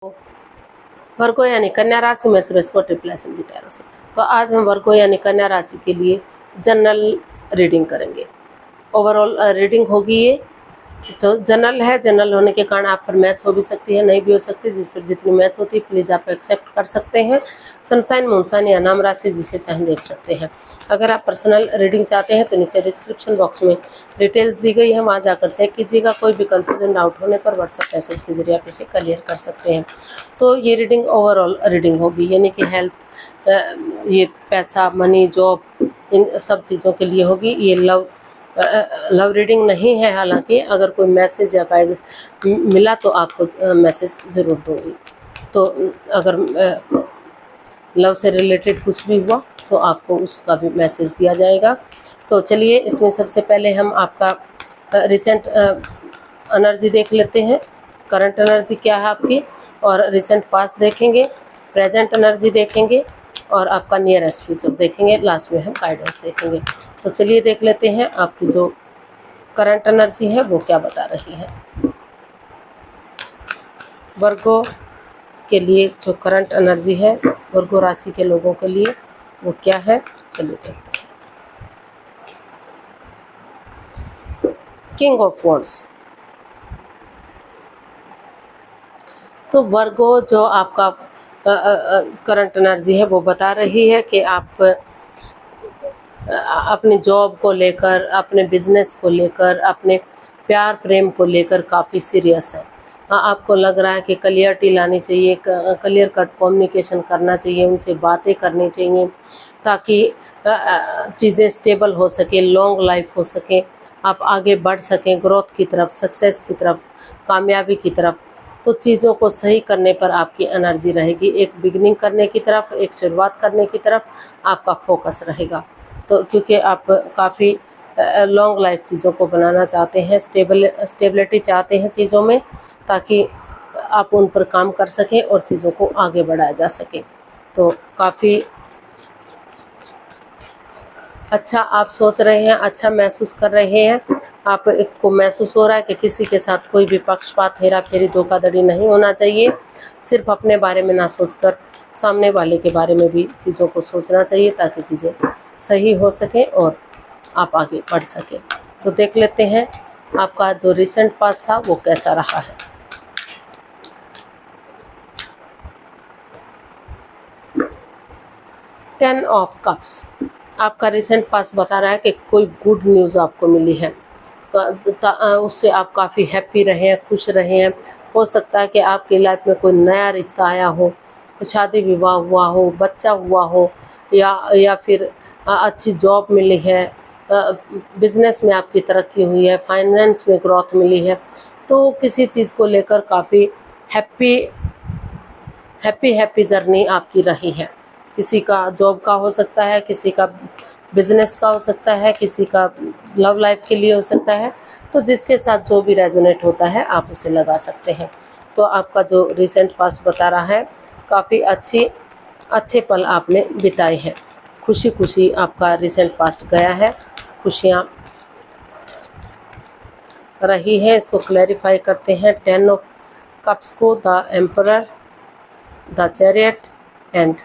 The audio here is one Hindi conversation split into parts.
वर्गो यानी कन्या राशि में सूरज को triple S in the tarot से। तो आज हम वर्गो यानी कन्या राशि के लिए जनरल रीडिंग करेंगे। ओवरऑल रीडिंग होगी ये जो जनरल है। जनरल होने के कारण आप पर मैच हो भी सकती है, नहीं भी हो सकती। जिस पर जितनी मैच होती है प्लीज़ आप एक्सेप्ट कर सकते हैं। सनसाइन मूनसाइन या नाम राशि जिसे चाहें देख सकते हैं। अगर आप पर्सनल रीडिंग चाहते हैं तो नीचे डिस्क्रिप्शन बॉक्स में डिटेल्स दी गई है, वहाँ जाकर चेक कीजिएगा। कोई भी कंफ्यूजन डाउट होने पर व्हाट्सएप मैसेज के जरिए आप इसे क्लियर कर सकते हैं। तो ये रीडिंग ओवरऑल रीडिंग होगी, यानी कि हेल्थ, ये पैसा, मनी, जॉब, इन सब चीज़ों के लिए होगी। ये लव रीडिंग नहीं है। हालांकि अगर कोई मैसेज या गाइड मिला तो आपको मैसेज ज़रूर दूंगी। तो अगर लव से रिलेटेड कुछ भी हुआ तो आपको उसका भी मैसेज दिया जाएगा। तो चलिए इसमें सबसे पहले हम आपका रिसेंट एनर्जी देख लेते हैं। करंट एनर्जी क्या है आपकी, और रिसेंट पास्ट देखेंगे, प्रेजेंट एनर्जी देखेंगे और आपका नियरेस्ट फ्यूचर देखेंगे। लास्ट में हम गाइडेंस देखेंगे। तो चलिए देख लेते हैं आपकी जो करंट एनर्जी है वो क्या बता रही है। वर्गो के लिए जो करंट एनर्जी है वर्गो राशि के लोगों के लिए वो क्या है, चलिए देखते हैं। King of wands. तो वर्गो जो आपका करंट एनर्जी है वो बता रही है कि आप अपने जॉब को लेकर, अपने बिजनेस को लेकर, अपने प्यार प्रेम को लेकर काफ़ी सीरियस है। आपको लग रहा है कि क्लियरिटी लानी चाहिए, क्लियर कट कम्युनिकेशन करना चाहिए, उनसे बातें करनी चाहिए ताकि चीज़ें स्टेबल हो सके, लॉन्ग लाइफ हो सके, आप आगे बढ़ सकें ग्रोथ की तरफ, सक्सेस की तरफ, कामयाबी की तरफ। तो चीज़ों को सही करने पर आपकी एनर्जी रहेगी। एक बिगिनिंग करने की तरफ, एक शुरुआत करने की तरफ आपका फोकस रहेगा। तो क्योंकि आप काफ़ी लॉन्ग लाइफ चीज़ों को बनाना चाहते हैं, स्टेबिलिटी चाहते हैं चीज़ों में, ताकि आप उन पर काम कर सकें और चीज़ों को आगे बढ़ाया जा सके। तो काफ़ी अच्छा आप सोच रहे हैं, अच्छा महसूस कर रहे हैं। आपको महसूस हो रहा है कि किसी के साथ कोई भी पक्षपात, हेरा फेरी, धोखाधड़ी नहीं होना चाहिए। सिर्फ अपने बारे में ना सोचकर सामने वाले के बारे में भी चीज़ों को सोचना चाहिए ताकि चीज़ें सही हो सकें और आप आगे बढ़ सकें। तो देख लेते हैं आपका जो रिसेंट पास्ट था वो कैसा रहा है। Ten of cups. आपका रिसेंट पास्ट बता रहा है कि कोई गुड न्यूज़ आपको मिली है, उससे आप काफ़ी हैप्पी रहे हैं, खुश रहे हैं। हो सकता है कि आपकी लाइफ में कोई नया रिश्ता आया हो, शादी विवाह हुआ हो, बच्चा हुआ हो, या फिर अच्छी जॉब मिली है, बिजनेस में आपकी तरक्की हुई है, फाइनेंस में ग्रोथ मिली है। तो किसी चीज़ को लेकर काफ़ी हैप्पी जर्नी आपकी रही है। किसी का जॉब का हो सकता है, किसी का बिजनेस का हो सकता है, किसी का लव लाइफ के लिए हो सकता है। तो जिसके साथ जो भी रेजोनेट होता है आप उसे लगा सकते हैं। तो आपका जो रिसेंट पास्ट बता रहा है काफ़ी अच्छे पल आपने बिताए हैं, खुशी खुशी आपका रिसेंट पास्ट गया है, खुशियाँ रही है। इसको क्लैरिफाई करते हैं। टेन ऑफ कप्स को, the emperor, the chariot and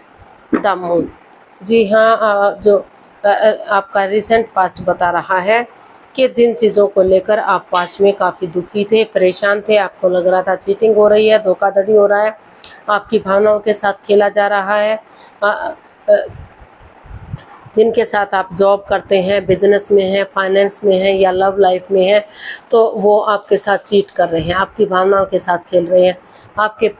the moon. जी हाँ, जो आपका रिसेंट पास्ट बता रहा है कि जिन चीज़ों को लेकर आप पास्ट में काफ़ी दुखी थे, परेशान थे, आपको लग रहा था चीटिंग हो रही है, धोखाधड़ी हो रहा है, आपकी भावनाओं के साथ खेला जा रहा है, जिनके साथ आप जॉब करते हैं, बिजनेस में हैं, फाइनेंस में हैं या लव लाइफ में हैं, तो वो आपके साथ चीट कर रहे हैं, आपकी भावनाओं के साथ खेल रहे हैं, आपके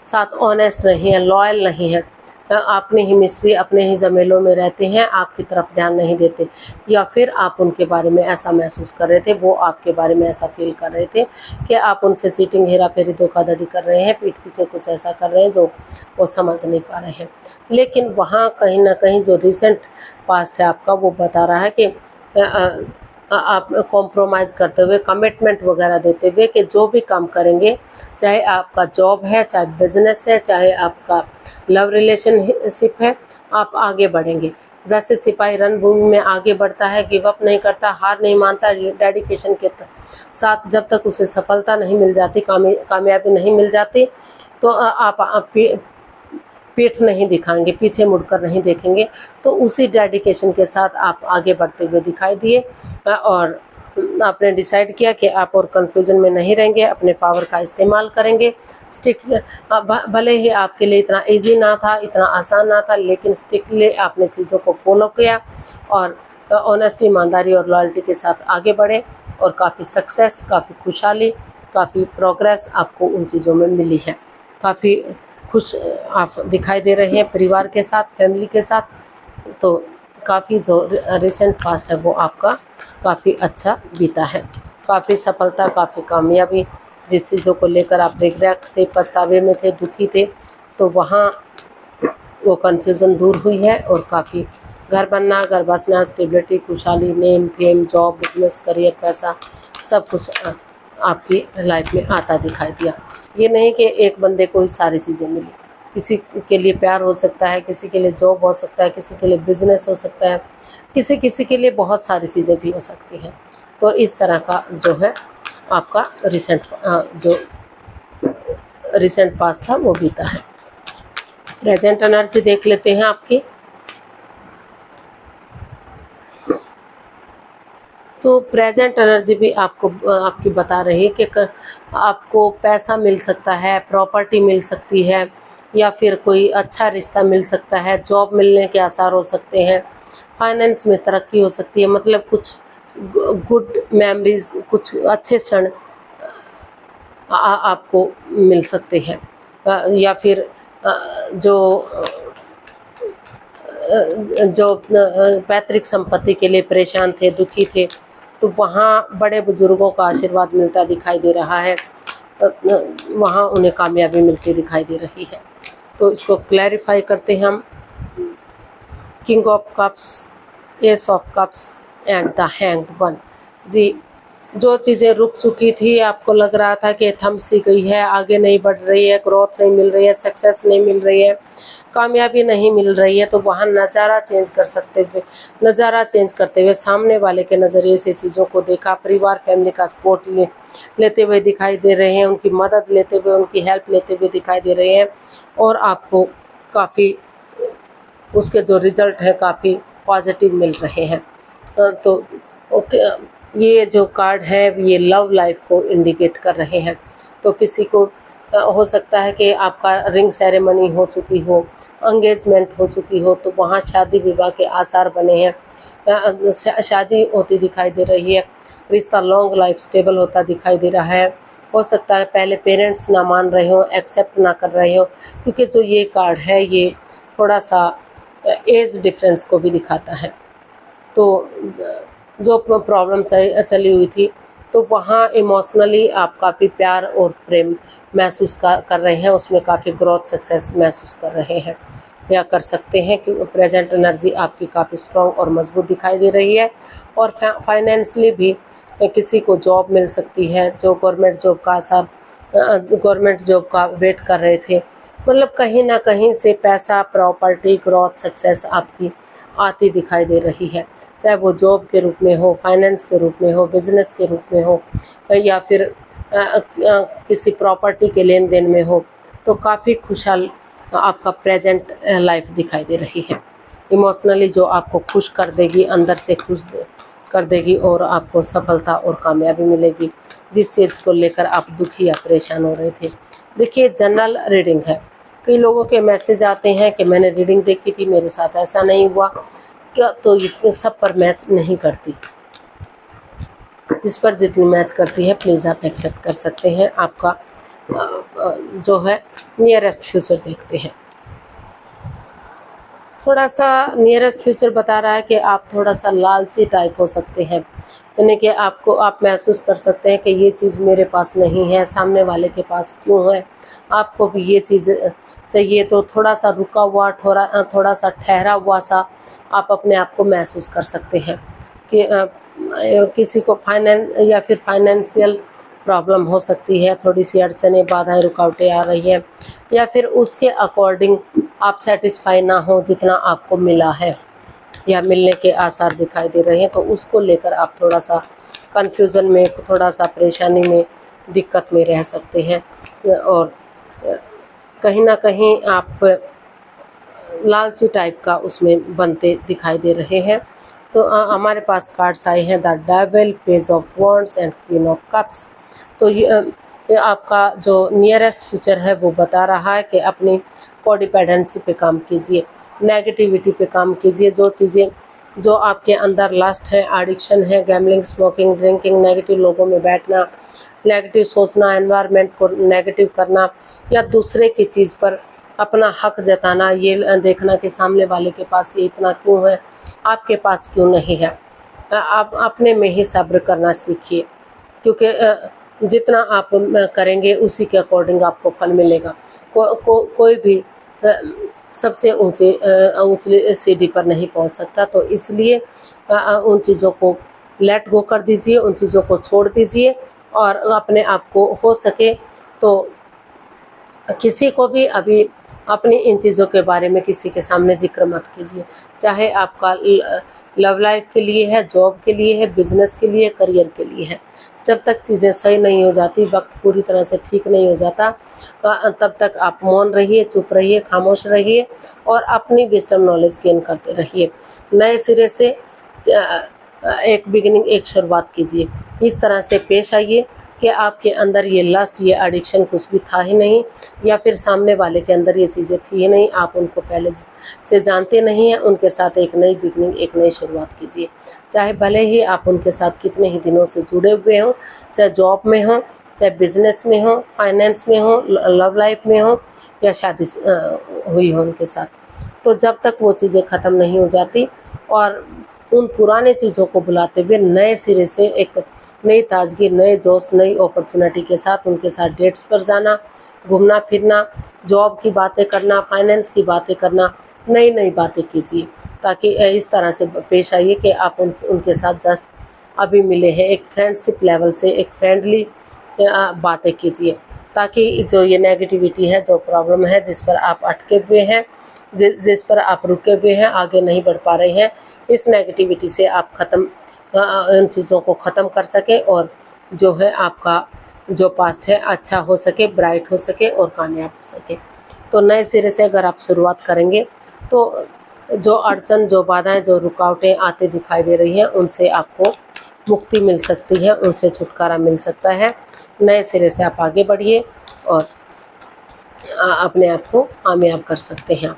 साथ ऑनेस्ट नहीं है, लॉयल नहीं है, अपने ही मिस्ट्री, अपने ही जमेलों में रहते हैं, आपकी तरफ ध्यान नहीं देते, या फिर आप उनके बारे में ऐसा महसूस कर रहे थे, वो आपके बारे में ऐसा फील कर रहे थे कि आप उनसे चीटिंग, हेरा फेरी, धोखाधड़ी कर रहे हैं, पीठ पीछे कुछ ऐसा कर रहे हैं जो वो समझ नहीं पा रहे हैं। लेकिन वहाँ कहीं ना कहीं जो रिसेंट पास्ट है आपका वो बता रहा है कि आप कॉम्प्रोमाइज़ करते हुए, कमिटमेंट वगैरह देते हुए कि जो भी काम करेंगे, चाहे आपका जॉब है, चाहे बिजनेस है, चाहे आपका लव रिलेशनशिप है, आप आगे बढ़ेंगे। जैसे सिपाही रणभूमि में आगे बढ़ता है, गिव अप नहीं करता, हार नहीं मानता, डेडिकेशन के साथ जब तक उसे सफलता नहीं मिल जाती, कामयाबी नहीं मिल जाती, तो आप पीठ नहीं दिखाएंगे, पीछे मुड़कर नहीं देखेंगे, तो उसी डेडिकेशन के साथ आप आगे बढ़ते हुए दिखाई दिए और आपने डिसाइड किया कि आप और कंफ्यूजन में नहीं रहेंगे, अपने पावर का इस्तेमाल करेंगे। स्ट्रिक्ट भले ही आपके लिए इतना इजी ना था, इतना आसान ना था, लेकिन स्ट्रिक्टली आपने चीज़ों को फॉलो किया और ऑनेस्टी, ईमानदारी और लॉयल्टी के साथ आगे बढ़े और काफ़ी सक्सेस, काफ़ी खुशहाली, काफ़ी प्रोग्रेस आपको उन चीज़ों में मिली है। काफ़ी खुश आप दिखाई दे रहे हैं परिवार के साथ, फैमिली के साथ। तो काफ़ी जो रिसेंट पास्ट है वो आपका काफ़ी अच्छा बीता है। काफ़ी सफलता, काफ़ी कामयाबी, जिस चीज़ों को लेकर आप रिग्रेट थे, पछतावे में थे, दुखी थे, तो वहाँ वो कन्फ्यूज़न दूर हुई है और काफ़ी घर बनना, घर बसना, स्टेबिलिटी, खुशहाली, name, fame, job, business, career, पैसा, सब कुछ आपकी लाइफ में आता दिखाई दिया। ये नहीं कि एक बंदे को ही सारी चीज़ें मिली, किसी के लिए प्यार हो सकता है, किसी के लिए जॉब हो सकता है, किसी के लिए बिजनेस हो सकता है, किसी के लिए बहुत सारी चीज़ें भी हो सकती हैं। तो इस तरह का जो है आपका रिसेंट पास्ट था वो बीता है। प्रेजेंट एनर्जी देख लेते हैं आपकी। तो प्रेजेंट एनर्जी भी आपकी बता रही है कि आपको पैसा मिल सकता है, प्रॉपर्टी मिल सकती है, या फिर कोई अच्छा रिश्ता मिल सकता है, जॉब मिलने के आसार हो सकते हैं, फाइनेंस में तरक्की हो सकती है, मतलब कुछ गुड मेमोरीज, कुछ अच्छे क्षण आपको मिल सकते हैं, या फिर जो पैतृक संपत्ति के लिए परेशान थे, दुखी थे, तो वहाँ बड़े बुजुर्गों का आशीर्वाद मिलता दिखाई दे रहा है, वहाँ उन्हें कामयाबी मिलती दिखाई दे रही है। तो इसको क्लैरिफाई करते हैं हम। King of cups, ace of cups and the hanged one. जी, जो चीज़ें रुक चुकी थी, आपको लग रहा था कि थम सी गई है, आगे नहीं बढ़ रही है, ग्रोथ नहीं मिल रही है, सक्सेस नहीं मिल रही है, कामयाबी नहीं मिल रही है, तो वहाँ नज़ारा चेंज करते हुए सामने वाले के नज़रिए से चीज़ों को देखा, परिवार, फैमिली का सपोर्ट लेते हुए दिखाई दे रहे हैं, उनकी मदद लेते हुए, उनकी हेल्प लेते हुए दिखाई दे रहे हैं, और आपको काफ़ी उसके जो रिज़ल्ट है काफ़ी पॉजिटिव मिल रहे हैं। तो ओके, ये जो कार्ड है ये लव लाइफ को इंडिकेट कर रहे हैं। तो किसी को हो सकता है कि आपका रिंग सेरेमनी हो चुकी हो, एंगेजमेंट हो चुकी हो, तो वहाँ शादी विवाह के आसार बने हैं, शादी होती दिखाई दे रही है, रिश्ता लॉन्ग लाइफ स्टेबल होता दिखाई दे रहा है। हो सकता है पहले पेरेंट्स ना मान रहे हो, एक्सेप्ट ना कर रहे हो, क्योंकि जो ये कार्ड है ये थोड़ा सा एज डिफरेंस को भी दिखाता है। तो जो प्रॉब्लम चली हुई थी, तो वहाँ इमोशनली आप काफ़ी प्यार और प्रेम महसूस कर रहे हैं, उसमें काफ़ी ग्रोथ, सक्सेस महसूस कर रहे हैं या कर सकते हैं, कि प्रेजेंट एनर्जी आपकी काफ़ी स्ट्रॉन्ग और मजबूत दिखाई दे रही है। और फाइनेंशियली भी किसी को जॉब मिल सकती है, जो गवर्नमेंट जॉब का वेट कर रहे थे, मतलब कहीं ना कहीं से पैसा, प्रॉपर्टी, ग्रोथ, सक्सेस आपकी आती दिखाई दे रही है, चाहे वो जॉब के रूप में हो, फाइनेंस के रूप में हो, बिजनेस के रूप में हो, या फिर किसी प्रॉपर्टी के लेन देन में हो। तो काफ़ी खुशहाल आपका प्रेजेंट लाइफ दिखाई दे रही है, इमोशनली जो आपको खुश कर देगी, अंदर से खुश कर देगी, और आपको सफलता और कामयाबी मिलेगी जिस चीज़ को लेकर आप दुखी या परेशान हो रहे थे। देखिए, जनरल रीडिंग है, कई लोगों के मैसेज आते हैं कि मैंने रीडिंग देखी थी, मेरे साथ ऐसा नहीं हुआ क्या, तो ये सब पर मैच नहीं करती। इस पर जितनी मैच करती है प्लीज़ आप एक्सेप्ट कर सकते हैं। आपका जो है नियरेस्ट फ्यूचर देखते हैं। थोड़ा सा नियरेस्ट फ्यूचर बता रहा है कि आप थोड़ा सा लालची टाइप हो सकते हैं, यानी कि आप महसूस कर सकते हैं कि ये चीज़ मेरे पास नहीं है, सामने वाले के पास क्यों है, आपको भी ये चीज़ चाहिए। तो थोड़ा सा रुका हुआ, थोड़ा सा ठहरा हुआ सा आप अपने आप को महसूस कर सकते हैं कि किसी को फाइनेंशियल प्रॉब्लम हो सकती है, थोड़ी सी अड़चनें, बाधाएं, रुकावटें आ रही हैं, या फिर उसके अकॉर्डिंग आप सेटिस्फाई ना हो जितना आपको मिला है या मिलने के आसार दिखाई दे रहे हैं, तो उसको लेकर आप थोड़ा सा कन्फ्यूज़न में, थोड़ा सा परेशानी में, दिक्कत में रह सकते हैं। और कहीं ना कहीं आप लालची टाइप का उसमें बनते दिखाई दे रहे हैं। तो हमारे पास कार्ड्स आए हैं the devil, page of wands and queen of cups. तो ये आपका जो नियरेस्ट फ्यूचर है वो बता रहा है कि अपनी कोडिपेंडेंसी पे काम कीजिए, नेगेटिविटी पे काम कीजिए। जो चीज़ें जो आपके अंदर लस्ट है, एडिक्शन है, गैम्बलिंग, स्मोकिंग, ड्रिंकिंग, नेगेटिव लोगों में बैठना, नेगेटिव सोचना, एनवायरनमेंट को नेगेटिव करना, या दूसरे की चीज़ पर अपना हक जताना, ये देखना कि सामने वाले के पास ये इतना क्यों है, आपके पास क्यों नहीं है। आप अपने में ही सब्र करना सीखिए, क्योंकि जितना आप करेंगे उसी के अकॉर्डिंग आपको फल मिलेगा। कोई भी सबसे ऊंची सीढ़ी पर नहीं पहुंच सकता। तो इसलिए उन चीज़ों को लेट गो कर दीजिए, उन चीज़ों को छोड़ दीजिए, और अपने आप को हो सके तो किसी को भी अभी अपनी इन चीज़ों के बारे में किसी के सामने जिक्र मत कीजिए। चाहे आपका लव लाइफ के लिए है, जॉब के लिए है, बिजनेस के लिए, करियर के लिए है, जब तक चीज़ें सही नहीं हो जाती, वक्त पूरी तरह से ठीक नहीं हो जाता, तब तक आप मौन रहिए, चुप रहिए, खामोश रहिए और अपनी विजडम नॉलेज गेन करते रहिए। नए सिरे से एक बिगिनिंग, एक शुरुआत कीजिए। इस तरह से पेश आइए कि आपके अंदर ये लस्ट, ये एडिक्शन कुछ भी था ही नहीं, या फिर सामने वाले के अंदर ये चीज़ें थी ही नहीं, आप उनको पहले से जानते नहीं हैं। उनके साथ एक नई बिगिनिंग, एक नई शुरुआत कीजिए। चाहे भले ही आप उनके साथ कितने ही दिनों से जुड़े हुए हों, चाहे जॉब में हों, चाहे बिजनेस में हो, फाइनेंस में हो, लव लाइफ में हो, या शादी हुई हो उनके साथ, तो जब तक वो चीज़ें ख़त्म नहीं हो जाती और उन पुराने चीज़ों को भुलाते हुए नए सिरे से एक नई ताजगी, नए जोश, नई अपॉर्चुनिटी के साथ उनके साथ डेट्स पर जाना, घूमना फिरना, जॉब की बातें करना, फाइनेंस की बातें करना, नई नई बातें कीजिए, ताकि इस तरह से पेश आइए कि आप उनके साथ जस्ट अभी मिले हैं, एक फ्रेंडशिप लेवल से, एक फ्रेंडली बातें कीजिए, ताकि जो ये नेगेटिविटी है, जो प्रॉब्लम है, जिस पर आप अटके हुए हैं, जिस पर आप रुके हुए हैं, आगे नहीं बढ़ पा रहे हैं, इस नेगेटिविटी से आप इन चीज़ों को ख़त्म कर सके और जो है आपका जो पास्ट है अच्छा हो सके, ब्राइट हो सके और कामयाब हो सके। तो नए सिरे से अगर आप शुरुआत करेंगे तो जो अड़चन, जो बाधाएं, जो रुकावटें आते दिखाई दे रही हैं, उनसे आपको मुक्ति मिल सकती है, उनसे छुटकारा मिल सकता है। नए सिरे से आप आगे बढ़िए और अपने आप को कामयाब कर सकते हैं।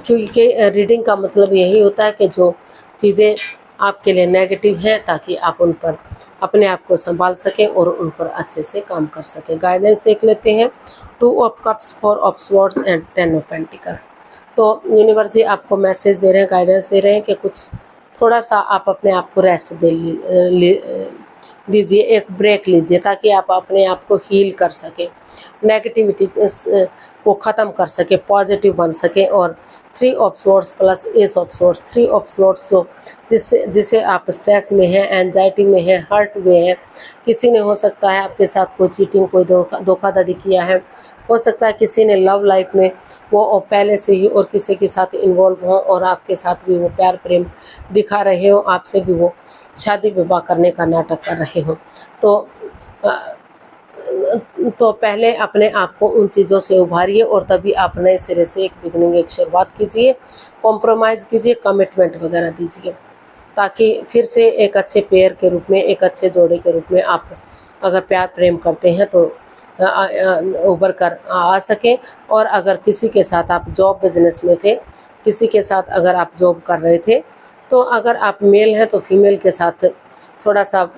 क्योंकि रीडिंग का मतलब यही होता है कि जो चीज़ें आपके लिए नेगेटिव हैं, ताकि आप उन पर अपने आप को संभाल सकें और उन पर अच्छे से काम कर सकें। गाइडेंस देख लेते हैं। 2 of cups, 4 of swords and 10 of pentacles. तो यूनिवर्स जी आपको मैसेज दे रहे हैं, गाइडेंस दे रहे हैं कि कुछ थोड़ा सा आप अपने आप को रेस्ट दीजिए, एक ब्रेक लीजिए, ताकि आप अपने आप को हील कर सकें, नेगेटिविटी को ख़त्म कर सके, पॉजिटिव बन सके। और 3 of swords plus S of swords, 3 of swords जो जिसे आप स्ट्रेस में हैं, एंजाइटी में हैं, हर्ट हुए हैं, किसी ने हो सकता है आपके साथ कोई चीटिंग, कोई धोखाधड़ी किया है, हो सकता है किसी ने लव लाइफ में वो पहले से ही और किसी के साथ इन्वॉल्व हो और आपके साथ भी वो प्यार प्रेम दिखा रहे हो, आपसे भी वो शादी विवाह करने का नाटक कर रहे हो। तो पहले अपने आप को उन चीज़ों से उभारिए और तभी आप नए सिरे से एक बिगनिंग, एक शुरुआत कीजिए, कॉम्प्रोमाइज़ कीजिए, कमिटमेंट वगैरह दीजिए, ताकि फिर से एक अच्छे पेयर के रूप में, एक अच्छे जोड़े के रूप में आप अगर प्यार प्रेम करते हैं तो उभर कर आ सकें। और अगर किसी के साथ आप जॉब बिजनेस में थे, किसी के साथ अगर आप जॉब कर रहे थे, तो अगर आप मेल हैं तो फीमेल के साथ थोड़ा सा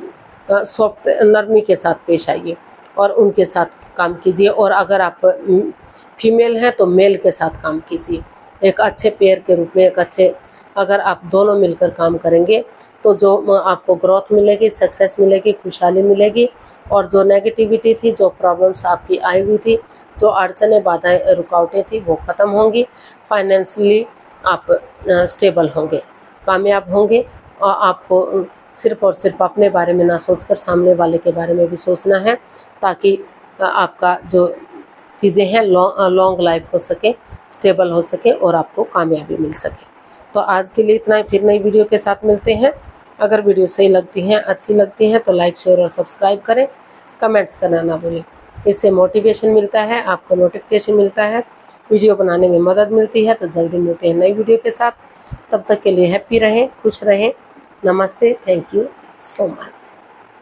सॉफ्ट, नरमी के साथ पेश आइए और उनके साथ काम कीजिए। और अगर आप फीमेल हैं तो मेल के साथ काम कीजिए, एक अच्छे पेयर के रूप में, एक अच्छे, अगर आप दोनों मिलकर काम करेंगे तो जो आपको ग्रोथ मिलेगी, सक्सेस मिलेगी, खुशहाली मिलेगी। और जो नेगेटिविटी थी, जो प्रॉब्लम्स आपकी आई हुई थी, जो अड़चनें, बाधाएं, रुकावटें थी, वो ख़त्म होंगी। फाइनेंशियली आप स्टेबल होंगे, कामयाब होंगे। और आपको सिर्फ और सिर्फ अपने बारे में ना सोचकर सामने वाले के बारे में भी सोचना है, ताकि आपका जो चीज़ें हैं लॉन्ग लाइफ हो सके, स्टेबल हो सके और आपको कामयाबी मिल सके। तो आज के लिए इतना ही, फिर नई वीडियो के साथ मिलते हैं। अगर वीडियो सही लगती हैं, अच्छी लगती हैं तो लाइक, शेयर और सब्सक्राइब करें, कमेंट्स करना ना भूलें। इससे मोटिवेशन मिलता है, आपको नोटिफिकेशन मिलता है, वीडियो बनाने में मदद मिलती है। तो जल्दी मिलते हैं नई वीडियो के साथ। तब तक के लिए हैप्पी रहें, खुश रहें। नमस्ते, थैंक यू सो मच।